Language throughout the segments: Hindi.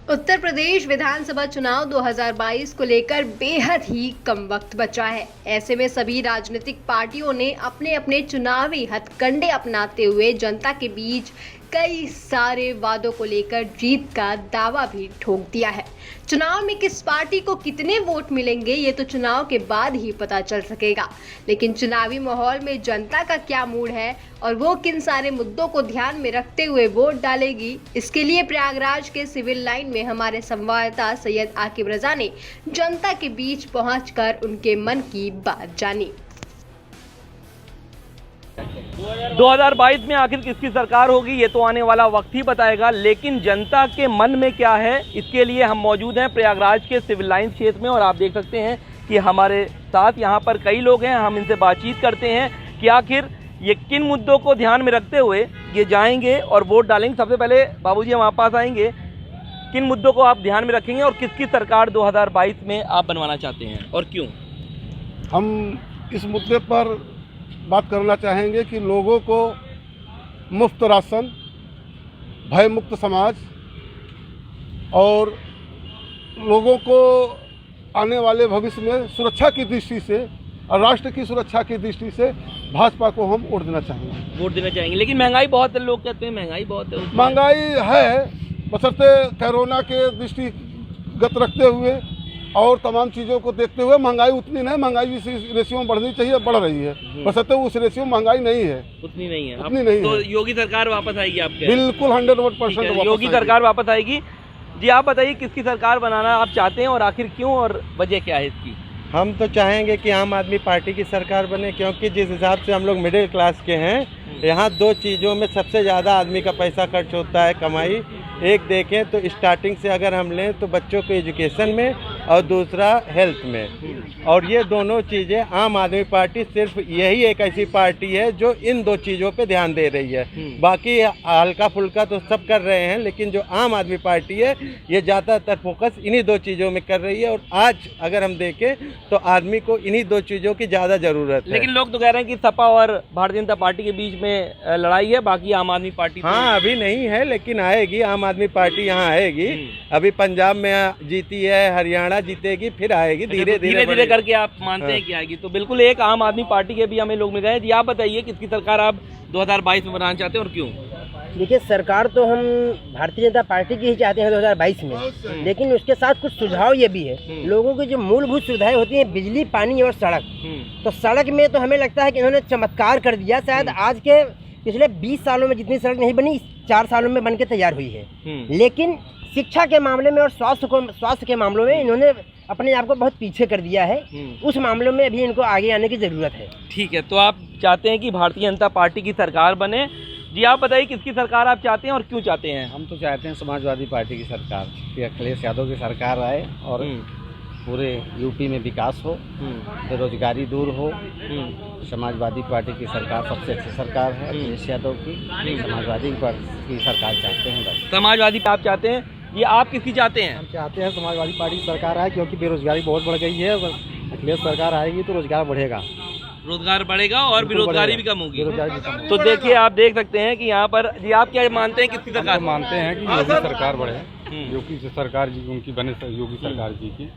उत्तर प्रदेश विधानसभा चुनाव 2022 को लेकर बेहद ही कम वक्त बचा है। ऐसे में सभी राजनीतिक पार्टियों ने अपने अपने चुनावी हथकंडे अपनाते हुए जनता के बीच कई सारे वादों को लेकर जीत का दावा भी ठोक दिया है। चुनाव में किस पार्टी को कितने वोट मिलेंगे ये तो चुनाव के बाद ही पता चल सकेगा, लेकिन चुनावी माहौल में जनता का क्या मूड है और वो किन सारे मुद्दों को ध्यान में रखते हुए वोट डालेगी, इसके लिए प्रयागराज के सिविल लाइन में हमारे संवाददाता सैयद आकिब रजा ने जनता के बीच पहुंचकर उनके मन की बात जानी। 2022 में आखिर किसकी सरकार होगी ये तो आने वाला वक्त ही बताएगा, लेकिन जनता के मन में क्या है इसके लिए हम मौजूद हैं प्रयागराज के सिविल लाइन क्षेत्र में। और आप देख सकते हैं कि हमारे साथ यहाँ पर कई लोग हैं। हम इनसे बातचीत करते हैं कि आखिर ये किन मुद्दों को ध्यान में रखते हुए ये जाएंगे और वोट डालेंगे। सबसे पहले बाबूजी हम आप पास आएंगे, किन मुद्दों को आप ध्यान में रखेंगे और किसकी सरकार 2022 में आप बनवाना चाहते हैं और क्यों? हम इस मुद्दे पर बात करना चाहेंगे कि लोगों को मुफ्त राशन, भय मुक्त समाज और लोगों को आने वाले भविष्य में सुरक्षा की दृष्टि से और राष्ट्र की सुरक्षा की दृष्टि से भाजपा को हम वोट देना चाहेंगे। वोट देना चाहेंगे, लेकिन महंगाई बहुत है, लोग कहते हैं महंगाई बहुत है। महंगाई है, बशर्ते कोरोना के दृष्टिगत रखते हुए और तमाम चीज़ों को देखते हुए महंगाई उतनी नहीं, महंगाई जिस रेशियो में बढ़नी चाहिए बढ़ रही है, बशर्ते उस रेशियो में महंगाई नहीं है, उतनी नहीं है। उतनी नहीं तो है। योगी सरकार वापस आएगी आपके? बिल्कुल 100% योगी सरकार वापस आएगी। जी आप बताइए किसकी सरकार बनाना आप चाहते हैं और आखिर क्यों और वजह क्या है इसकी? हम तो चाहेंगे कि आम आदमी पार्टी की सरकार बने, क्योंकि जिस हिसाब से हम लोग मिडिल क्लास के हैं, यहाँ दो चीज़ों में सबसे ज़्यादा आदमी का पैसा खर्च होता है, कमाई। एक देखें तो स्टार्टिंग से अगर हम लें तो बच्चों के एजुकेशन में और दूसरा हेल्थ में, और ये दोनों चीज़ें आम आदमी पार्टी सिर्फ यही एक ऐसी पार्टी है जो इन दो चीज़ों पे ध्यान दे रही है। बाकी हल्का फुल्का तो सब कर रहे हैं, लेकिन जो आम आदमी पार्टी है ये ज़्यादातर फोकस इन्हीं दो चीज़ों में कर रही है। और आज अगर हम देखें तो आदमी को इन्हीं दो चीज़ों की ज़्यादा ज़रूरत है। लेकिन लोग तो कह रहे हैं कि सपा और भारतीय जनता पार्टी के बीच में लड़ाई है, बाकी आम आदमी पार्टी हाँ अभी नहीं है, लेकिन आएगी आम आदमी पार्टी, यहाँ आएगी। अभी पंजाब में जीती है, हरियाणा जीतेगी, फिर आएगी धीरे धीरे करके आप मानते हैं कि आएगी। तो बिल्कुल एक आम आदमी पार्टी के भी हमें लोग मिल गए। जी आप बताइए किसकी सरकार आप 2022 में बनाना चाहते हैं और क्यों? देखिए, सरकार तो हम भारतीय जनता पार्टी की ही चाहते हैं 2022 में, लेकिन उसके साथ कुछ सुझाव ये भी है। लोगों की जो मूलभूत सुविधाएं होती हैं, बिजली, पानी और सड़क, तो सड़क में तो हमें लगता है कि इन्होंने चमत्कार कर दिया। शायद आज के पिछले 20 सालों में जितनी सड़क नहीं बनी 4 सालों में बन के तैयार हुई है। लेकिन शिक्षा के मामले में और स्वास्थ्य के मामलों में इन्होंने अपने आप को बहुत पीछे कर दिया है। उस मामलों में अभी इनको आगे आने की ज़रूरत है। ठीक है, तो आप चाहते हैं कि भारतीय जनता पार्टी की सरकार बने। जी आप बताइए किसकी सरकार आप चाहते हैं और क्यों चाहते हैं? हम तो चाहते हैं समाजवादी पार्टी की सरकार, कि अखिलेश यादव की सरकार आए और पूरे यूपी में विकास हो, बेरोजगारी दूर हो। समाजवादी पार्टी की सरकार सबसे अच्छी सरकार है अखिलेश यादव की। समाजवादी पार्टी की सरकार चाहते हैं बस। समाजवादी आप चाहते हैं, ये आप किसकी चाहते हैं? हम चाहते हैं समाजवादी पार्टी की सरकार आए, क्योंकि बेरोजगारी बहुत बढ़ गई है। अखिलेश सरकार आएगी तो रोजगार बढ़ेगा, रोजगार बढ़ेगा और बेरोजगारी भी कम होगी। तो तो देखिए आप देख सकते हैं कि यहाँ पर जी आप क्या मानते हैं किसकी सरकार? मानते हैं कि योगी सरकार बढ़े, योगी सरकार जी उनकी बने, योगी सरकार जी की,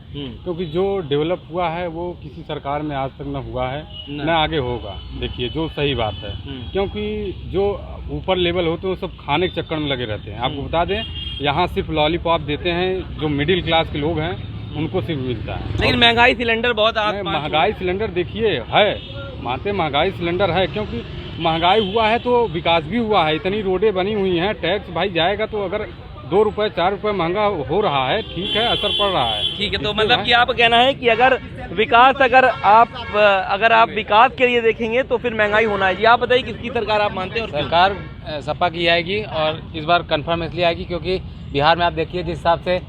क्योंकि जो डेवलप हुआ है वो किसी सरकार में आज तक न हुआ है न आगे होगा। देखिए जो सही बात है, क्योंकि जो ऊपर लेवल होते हैं वो सब खाने के चक्कर में लगे रहते हैं। आपको बता दें यहाँ सिर्फ लॉलीपॉप देते हैं, जो मिडिल क्लास के लोग हैं उनको सिर्फ मिलता है। लेकिन महंगाई सिलेंडर बहुत महंगाई सिलेंडर देखिए है, मानते महंगाई सिलेंडर है, क्योंकि महंगाई हुआ है तो विकास भी हुआ है। इतनी रोडें बनी हुई हैं, टैक्स भाई जाएगा तो अगर 2 रुपये 4 रुपये महंगा हो रहा है, ठीक है, असर पड़ रहा है। ठीक है, तो मतलब कि आप कहना है कि अगर आप विकास के लिए देखेंगे तो फिर महंगाई होना है। जी आप बताइए किसकी सरकार आप मानते हैं? और सरकार सपा की आएगी, और इस बार कंफर्म इसलिए आएगी क्योंकि बिहार में आप देखिए जिस हिसाब से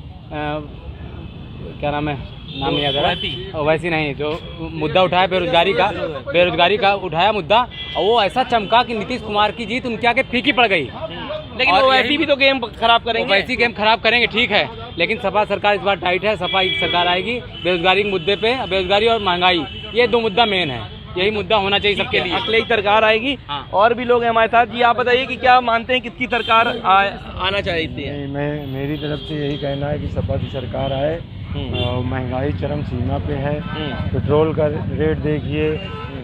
क्या नाम है, नाम याद आ रहा है, वैसी नहीं, जो मुद्दा उठाया बेरोजगारी का उठाया मुद्दा, और वो ऐसा चमका कि नीतीश कुमार की जीत उनके आगे फीकी पड़ गई। लेकिन वो वैसी भी तो गेम खराब करेंगे, वैसी गेम खराब करेंगे, ठीक है, लेकिन सपा सरकार इस बार टाइट है। सपा की सरकार आएगी, बेरोजगारी के मुद्दे पे, बेरोजगारी और महंगाई ये 2 मुद्दा मेन है। यही मुद्दा होना चाहिए सबके लिए। अकेले ही सरकार आएगी। हाँ। और भी लोग हैं हमारे साथ। जी आप बताइए कि क्या मानते हैं किसकी सरकार आना चाहती है? मेरी तरफ से यही कहना है कि सपा की सरकार आए। और महंगाई चरम सीमा पे है। पेट्रोल का रेट देखिए,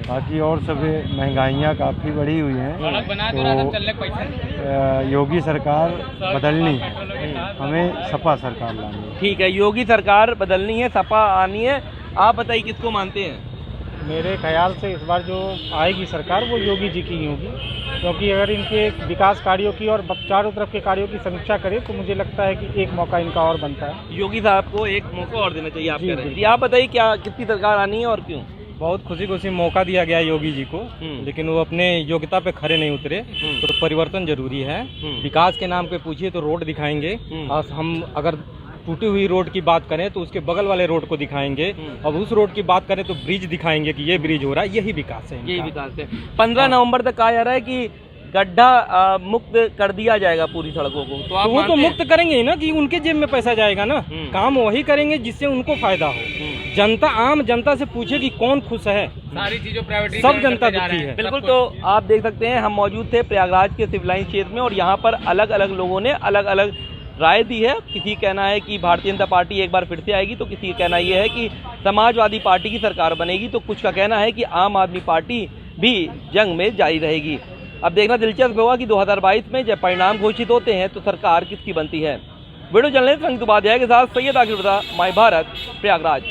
बाकी और सब महंगाइयाँ काफ़ी बढ़ी हुई हैं। तो योगी सरकार बदलनी है, हमें सपा सरकार लानी है। ठीक है, योगी सरकार बदलनी है, सपा आनी है। आप बताइए किसको मानते हैं? मेरे ख्याल से इस बार जो आएगी सरकार वो योगी जी की ही होगी, क्योंकि अगर इनके विकास कार्यों की और चारों तरफ के कार्यों की समीक्षा करें तो मुझे लगता है कि एक मौका इनका और बनता है। योगी साहब को एक मौका और देना चाहिए, आप कह रहे हैं। जी आप बताइए क्या किसकी सरकार आनी है और क्यों? बहुत खुशी मौका दिया गया योगी जी को, लेकिन वो अपने योग्यता पे खरे नहीं उतरे। तो परिवर्तन जरूरी है। विकास के नाम पे पूछिए तो रोड दिखाएंगे, और हम अगर टूटी हुई रोड की बात करें तो उसके बगल वाले रोड को दिखाएंगे, और उस रोड की बात करें तो ब्रिज दिखाएंगे कि ये ब्रिज हो रहा है। यही विकास है, यही विकास है। 15 नवंबर तक कहा जा रहा है कि गड्ढा मुक्त कर दिया जाएगा पूरी सड़कों को। तो आप वो तो मुक्त करेंगे ही ना, कि उनके जेब में पैसा जाएगा ना। काम वही करेंगे जिससे उनको फायदा हो। जनता, आम जनता से पूछे कि कौन खुश है, सारी चीजों प्राइवेट सब जनता दुखी है। बिल्कुल। तो आप देख सकते हैं हम मौजूद थे प्रयागराज के सिविल लाइन क्षेत्र में, और यहाँ पर अलग अलग लोगों ने अलग अलग राय दी है। किसी कहना है कि भारतीय जनता पार्टी एक बार फिर से आएगी, तो किसी का कहना यह है कि समाजवादी पार्टी की सरकार बनेगी, तो कुछ का कहना है कि आम आदमी पार्टी भी जंग में जारी रहेगी। अब देखना दिलचस्प होगा कि 2022 में जब परिणाम घोषित होते हैं तो सरकार किसकी बनती है। वीडियो जर्नलिस्ट संगीत उपाध्याय के साथ सैयद आकिब रज़ा, माय भारत, प्रयागराज।